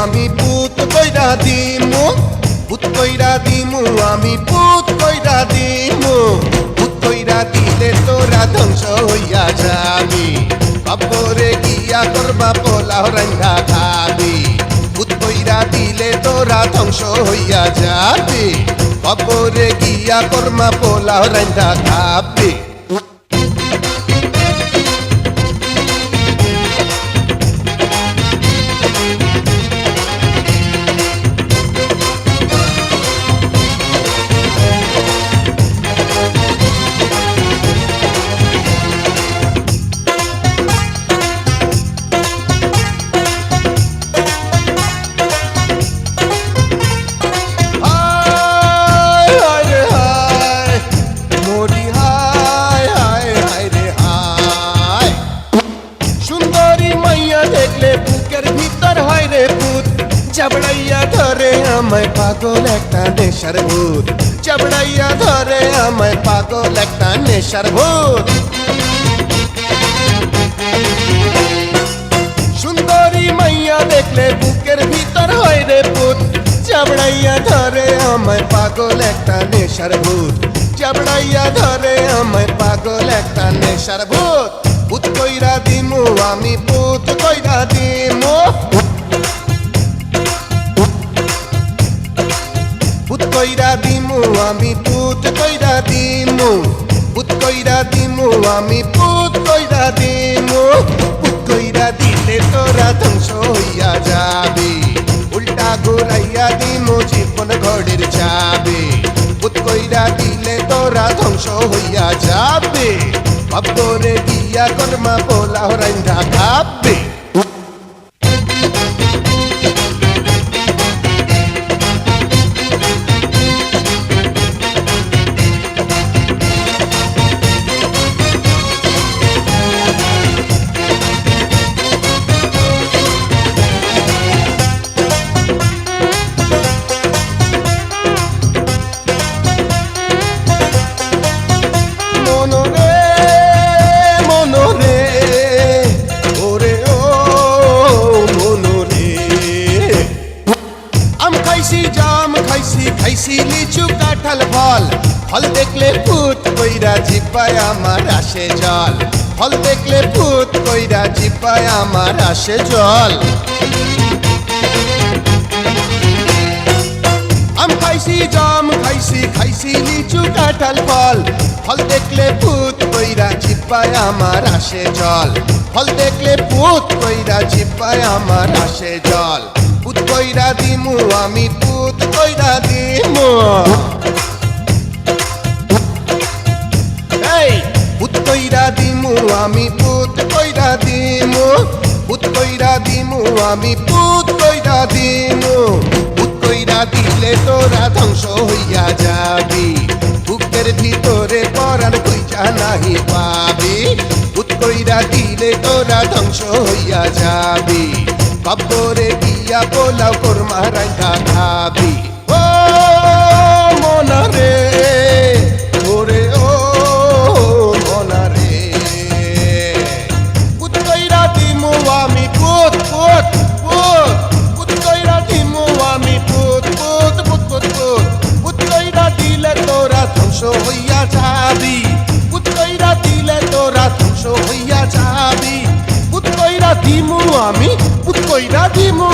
আমি পুত কইরা দিমু, পুত কইরা দিমু, আমি পুত কইরা দিমু। পুত কইরা দিলে তোরা ধ্বংস হইয়া যাবি, কবরে গিয়া করবা পোলাও রান্ধা খাবি। পুত কইরা দিলে তোরা ধ্বংস হইয়া যাবি, কবরে গিয়া করমা পোলাও রান্ধা খাবি। চাবড়াইয়া ধরে আমায় পাগল একটা নেশার ভূত, চাবড়াইয়া ধরে আমায় পাগল একটা নেশার ভূত। সুন্দরী মাইয়া দেখলে বুকের ভিতর হয় রে পুত, চাবড়াইয়া ধরে আমায় পাগল একটা নেশার ভূত, চাবড়াইয়া ধরে আমায় পাগল একটা নেশার ভূত। পুত কইরা দিমু আমি, পুত কইরা দিমু, পুত কইরা দিমু আমি, পুত কইরা দিমু, পুত কইরা দিমু আমি, পুত কইরা দিমু। পুত কইরা দিলে তোরা ধ্বংস হইয়া যাবি, উল্টা ঘুরাইয়া দিমু জীবন ঘড়ির চাবি। পুত কইরা দিলে তোরা ধ্বংস হইয়া যাবি, কবরে গিয়া করমা পোলাও রান্ধা খাবি। খাইছি লিচু কাঁঠাল ফল, ফল দেখলে ভূত কইরা জিব্বায় আমার আসে জল, ফল দেখলে ভূত কইরা জিব্বায় আমার আসে জল। আম খাইছি, জাম খাইছি, খাইছি লিচু কাঁঠাল ফল, ফল দেখলে ভূত কইরা জিব্বায় আমার আসে জল, ফল দেখলে ভূত কইরা জিব্বায় আমার আসে জল। পুত কইরা দিমু আমি, পুত কইরা দিমু, এই পুত কইরা দিমু আমি, পুত কইরা দিমু, পুত কইরা দিমু আমি, পুত কইরা দিমু। পুত কইরা দিলে তোরা ধ্বংস হইয়া যাবি, বুকের ভিতরে পরাণ কইরা নাহি পাবি। পুত কইরা দিলে তোরা ধ্বংস হইয়া যাবি, কবরে গিয়া পোলাও কোরমা রান্ধা খাবি। ও মনা রে, ওরে ও মনা রে, পুত কইরা দিমু আমি, পুত পুত পুত, পুত কইরা দিমু আমি, পুত পুত পুত পুত পুত। পুত কইরা দিলে তোরা ধ্বংস হইয়া যাবি, পুত কইরা দিলে তোরা ধ্বংস হইয়া যাবি। পুত কইরা দিমু আমি, পুত কইরা দিমু।